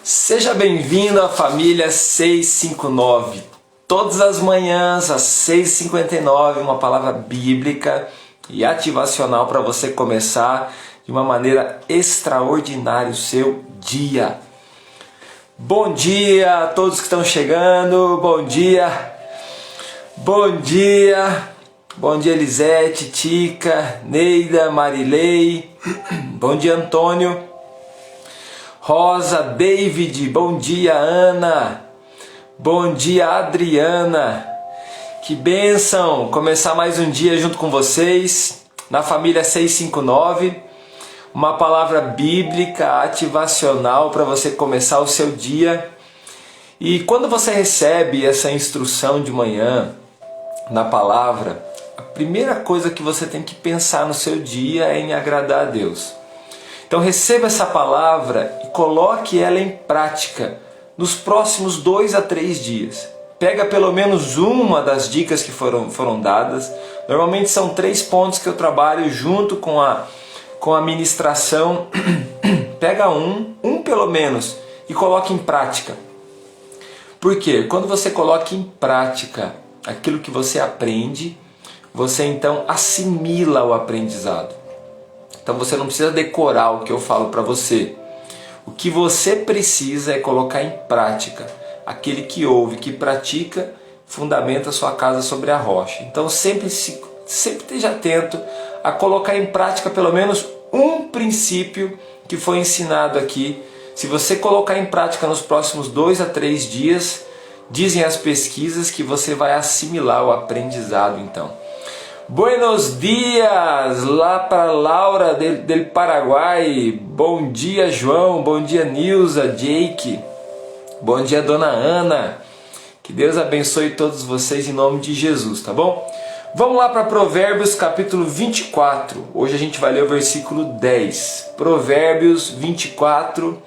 Seja bem-vindo à família 659. Todas as manhãs, às 6h59, uma palavra bíblica e ativacional para você começar de uma maneira extraordinária o seu dia. Bom dia a todos que estão chegando, bom dia, bom dia, bom dia Elisete, Tica, Neida, Marilei, bom dia Antônio, Rosa, David, bom dia Ana, bom dia Adriana, que bênção começar mais um dia junto com vocês na família 659. Uma palavra bíblica ativacional para você começar o seu dia. E quando você recebe essa instrução de manhã na palavra, a primeira coisa que você tem que pensar no seu dia é em agradar a Deus. Então receba essa palavra e coloque ela em prática nos próximos 2 a 3 dias. Pega pelo menos uma das dicas que foram dadas. Normalmente são 3 pontos que eu trabalho junto com a ministração. Pega um pelo menos e coloque em prática. Por quê? Quando você coloca em prática aquilo que você aprende, você então assimila o aprendizado. Então você não precisa decorar o que eu falo para você. O que você precisa é colocar em prática. Aquele que ouve, que pratica, fundamenta sua casa sobre a rocha. Então sempre esteja atento a colocar em prática pelo menos um princípio que foi ensinado aqui. Se você colocar em prática nos próximos 2 a 3 dias, dizem as pesquisas que você vai assimilar o aprendizado então. Buenos dias, lá para Laura del Paraguai. Bom dia João, bom dia Nilza, Jake. Bom dia Dona Ana. Que Deus abençoe todos vocês em nome de Jesus, tá bom? Vamos lá para Provérbios capítulo 24. Hoje a gente vai ler o versículo 10. Provérbios 24,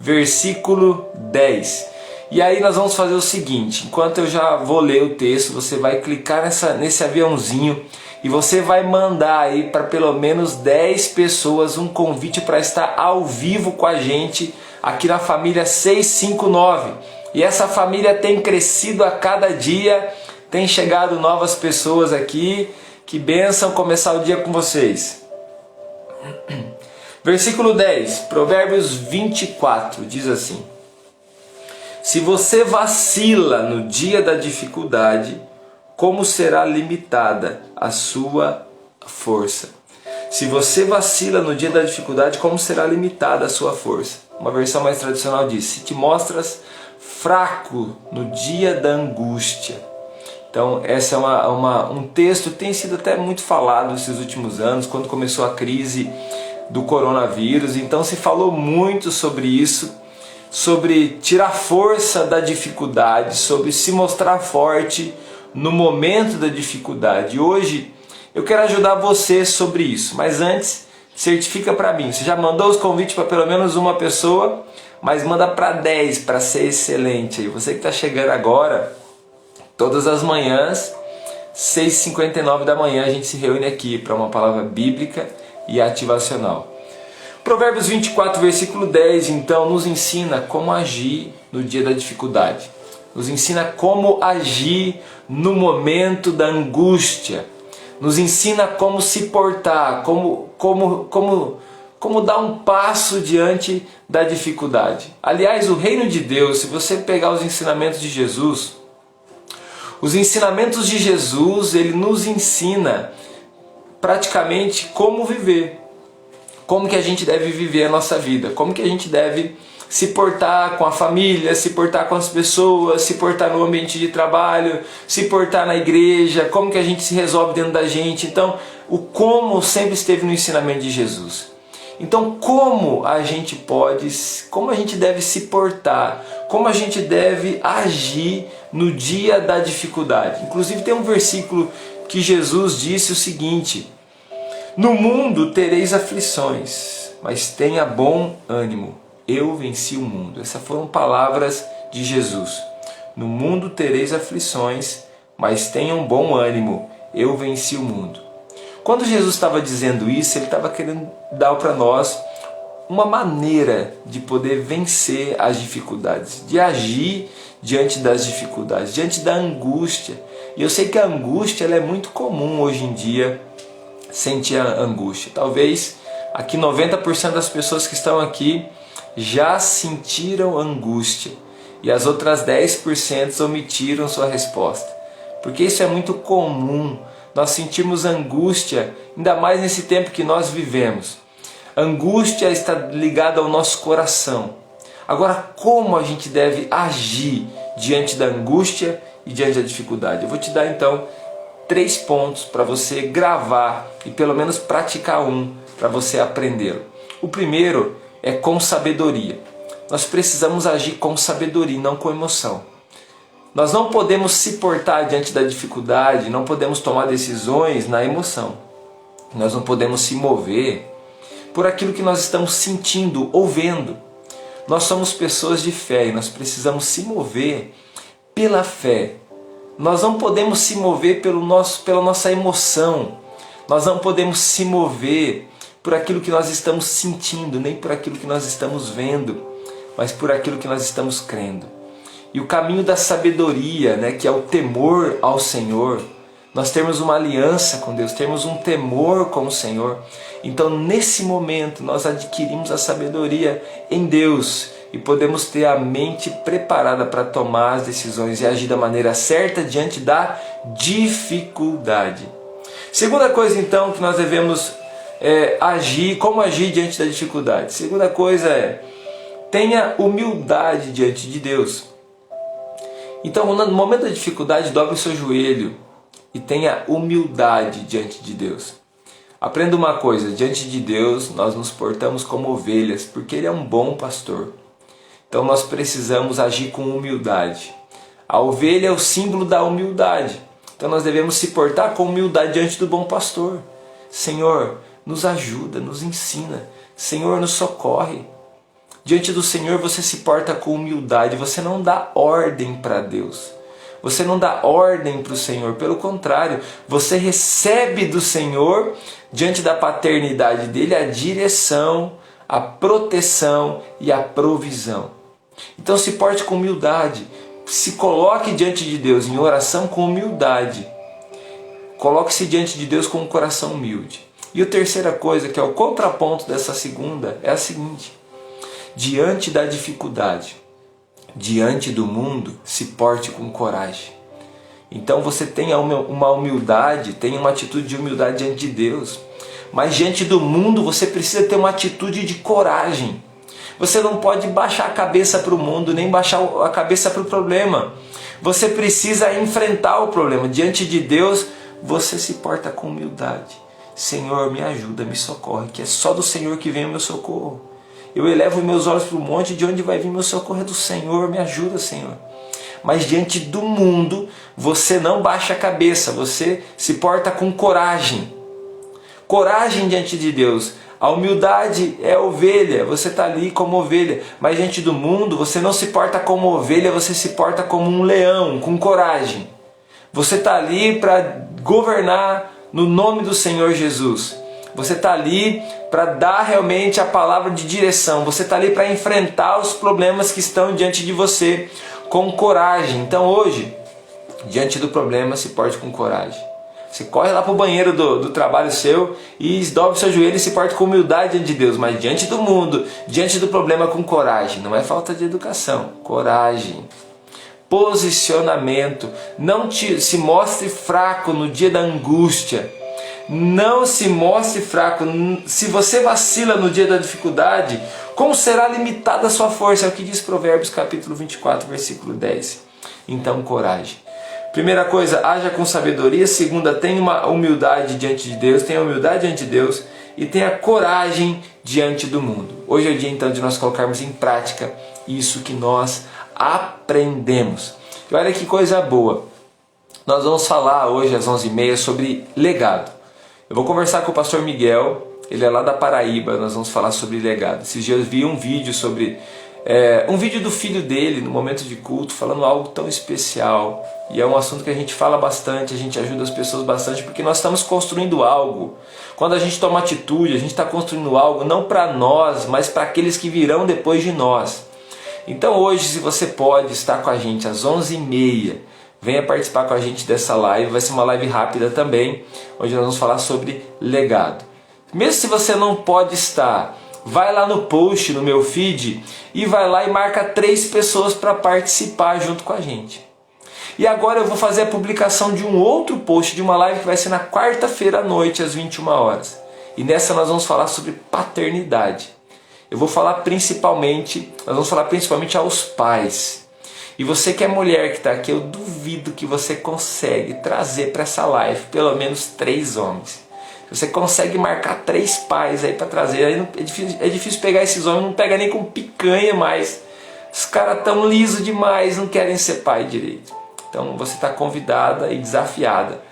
versículo 10. E aí nós vamos fazer o seguinte, enquanto eu já vou ler o texto, você vai clicar nesse aviãozinho e você vai mandar aí para pelo menos 10 pessoas um convite para estar ao vivo com a gente aqui na família 659. E essa família tem crescido a cada dia, tem chegado novas pessoas aqui. Que bênção começar o dia com vocês. Versículo 10, Provérbios 24, diz assim: se você vacila no dia da dificuldade, como será limitada a sua força? Se você vacila no dia da dificuldade, como será limitada a sua força? Uma versão mais tradicional diz: se te mostras fraco no dia da angústia. Então esse é um texto que tem sido até muito falado nesses últimos anos, quando começou a crise do coronavírus. Então se falou muito sobre isso, sobre tirar força da dificuldade, sobre se mostrar forte no momento da dificuldade. Hoje eu quero ajudar você sobre isso, mas antes, certifica para mim. Você já mandou os convites para pelo menos uma pessoa, mas manda para 10 para ser excelente. E você que está chegando agora, todas as manhãs, 6h59 da manhã, a gente se reúne aqui para uma palavra bíblica e ativacional. Provérbios 24, versículo 10, então, nos ensina como agir no dia da dificuldade. Nos ensina como agir no momento da angústia. Nos ensina como se portar, como dar um passo diante da dificuldade. Aliás, o reino de Deus, se você pegar os ensinamentos de Jesus, ele nos ensina praticamente como viver. Como que a gente deve viver a nossa vida, como que a gente deve se portar com a família, se portar com as pessoas, se portar no ambiente de trabalho, se portar na igreja, como que a gente se resolve dentro da gente. Então, o como sempre esteve no ensinamento de Jesus. Então, como a gente deve se portar, como a gente deve agir no dia da dificuldade. Inclusive tem um versículo que Jesus disse o seguinte: no mundo tereis aflições, mas tenha bom ânimo, eu venci o mundo. Essas foram palavras de Jesus. No mundo tereis aflições, mas tenham bom ânimo, eu venci o mundo. Quando Jesus estava dizendo isso, ele estava querendo dar para nós uma maneira de poder vencer as dificuldades, de agir diante das dificuldades, diante da angústia. E eu sei que a angústia ela é muito comum hoje em dia, sentir a angústia. Talvez aqui 90% das pessoas que estão aqui já sentiram angústia e as outras 10% omitiram sua resposta. Porque isso é muito comum, nós sentimos angústia, ainda mais nesse tempo que nós vivemos. Angústia está ligada ao nosso coração. Agora, como a gente deve agir diante da angústia e diante da dificuldade? Eu vou te dar então 3 pontos para você gravar e pelo menos praticar um para você aprendê-lo. O primeiro é com sabedoria. Nós precisamos agir com sabedoria, não com emoção. Nós não podemos se portar diante da dificuldade, não podemos tomar decisões na emoção. Nós não podemos se mover por aquilo que nós estamos sentindo ou vendo. Nós somos pessoas de fé e nós precisamos se mover pela fé. Nós não podemos se mover pela nossa emoção. Nós não podemos se mover por aquilo que nós estamos sentindo, nem por aquilo que nós estamos vendo, mas por aquilo que nós estamos crendo. E o caminho da sabedoria, que é o temor ao Senhor, nós temos uma aliança com Deus, temos um temor com o Senhor. Então nesse momento nós adquirimos a sabedoria em Deus e podemos ter a mente preparada para tomar as decisões e agir da maneira certa diante da dificuldade. Segunda coisa então que nós devemos agir, como agir diante da dificuldade. Segunda coisa é, tenha humildade diante de Deus. Então no momento da dificuldade, dobre o seu joelho e tenha humildade diante de Deus. Aprenda uma coisa, diante de Deus nós nos portamos como ovelhas, porque Ele é um bom pastor. Então nós precisamos agir com humildade. A ovelha é o símbolo da humildade. Então nós devemos se portar com humildade diante do bom pastor. Senhor, nos ajuda, nos ensina. Senhor, nos socorre. Diante do Senhor você se porta com humildade, você não dá ordem para Deus. Você não dá ordem para o Senhor, pelo contrário, você recebe do Senhor, diante da paternidade dEle, a direção, a proteção e a provisão. Então se porte com humildade, se coloque diante de Deus em oração com humildade. Coloque-se diante de Deus com um coração humilde. E a terceira coisa, que é o contraponto dessa segunda, é a seguinte: diante da dificuldade, diante do mundo, se porte com coragem. Então você tenha uma humildade, tenha uma atitude de humildade diante de Deus. Mas diante do mundo você precisa ter uma atitude de coragem. Você não pode baixar a cabeça para o mundo, nem baixar a cabeça para o problema. Você precisa enfrentar o problema. Diante de Deus você se porta com humildade. Senhor, me ajuda, me socorre, que é só do Senhor que vem o meu socorro. Eu elevo meus olhos para o monte, de onde vai vir meu socorro? É do Senhor, me ajuda, Senhor. Mas diante do mundo, você não baixa a cabeça, você se porta com coragem. Coragem diante de Deus. A humildade é ovelha, você está ali como ovelha. Mas diante do mundo, você não se porta como ovelha, você se porta como um leão, com coragem. Você está ali para governar no nome do Senhor Jesus. Você está ali para dar realmente a palavra de direção. Você está ali para enfrentar os problemas que estão diante de você com coragem. Então hoje, diante do problema, se porte com coragem. Você corre lá para o banheiro do trabalho seu e dobre o seu joelho e se porte com humildade diante de Deus. Mas diante do mundo, diante do problema, com coragem. Não é falta de educação, coragem. Posicionamento. Não se mostre fraco no dia da angústia. Não se mostre fraco. Se você vacila no dia da dificuldade, como será limitada a sua força? É o que diz Provérbios capítulo 24, versículo 10. Então, coragem. Primeira coisa, haja com sabedoria. Segunda, tenha uma humildade diante de Deus. Tenha humildade diante de Deus. E tenha coragem diante do mundo. Hoje é o dia então de nós colocarmos em prática isso que nós aprendemos. E olha que coisa boa. Nós vamos falar hoje às 11h30 sobre legado. Eu vou conversar com o pastor Miguel, ele é lá da Paraíba, nós vamos falar sobre legado. Esses dias eu vi um vídeo sobre um vídeo do filho dele no momento de culto, falando algo tão especial. E é um assunto que a gente fala bastante, a gente ajuda as pessoas bastante, porque nós estamos construindo algo. Quando a gente toma atitude, a gente está construindo algo não para nós, mas para aqueles que virão depois de nós. Então hoje, se você pode estar com a gente às 11h30, venha participar com a gente dessa live. Vai ser uma live rápida também, onde nós vamos falar sobre legado. Mesmo se você não pode estar, vai lá no post, no meu feed, e vai lá e marca 3 pessoas para participar junto com a gente. E agora eu vou fazer a publicação de um outro post, de uma live que vai ser na quarta-feira à noite, às 21 horas. E nessa nós vamos falar sobre paternidade. Eu vou falar principalmente, nós vamos falar principalmente aos pais. E você que é mulher que está aqui, eu duvido que você consegue trazer para essa live pelo menos 3 homens. Você consegue marcar 3 pais aí para trazer. Aí é difícil pegar esses homens, não pega nem com picanha mais. Os caras tão lisos demais, não querem ser pai direito. Então você está convidada e desafiada.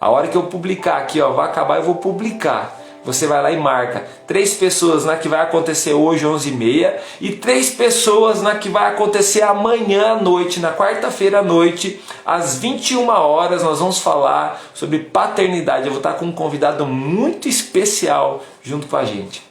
A hora que eu publicar aqui, ó, vai acabar, eu vou publicar. Você vai lá e marca 3 pessoas na que vai acontecer hoje 11h30 e 3 pessoas na que vai acontecer amanhã à noite, na quarta-feira à noite, às 21 horas. Nós vamos falar sobre paternidade. Eu vou estar com um convidado muito especial junto com a gente.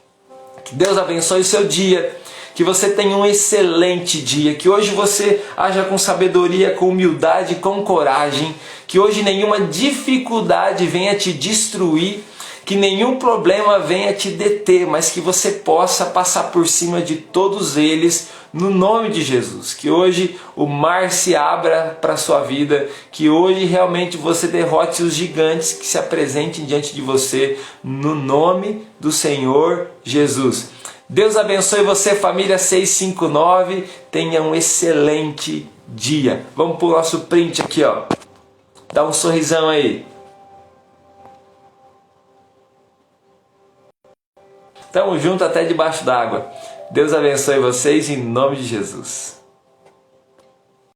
Que Deus abençoe o seu dia. Que você tenha um excelente dia, que hoje você haja com sabedoria, com humildade, com coragem, que hoje nenhuma dificuldade venha te destruir, que nenhum problema venha te deter, mas que você possa passar por cima de todos eles no nome de Jesus. Que hoje o mar se abra para a sua vida, que hoje realmente você derrote os gigantes que se apresentem diante de você no nome do Senhor Jesus. Deus abençoe você, família 659. Tenha um excelente dia. Vamos para o nosso print aqui, ó. Dá um sorrisão aí. Tamo junto até debaixo d'água. Deus abençoe vocês em nome de Jesus.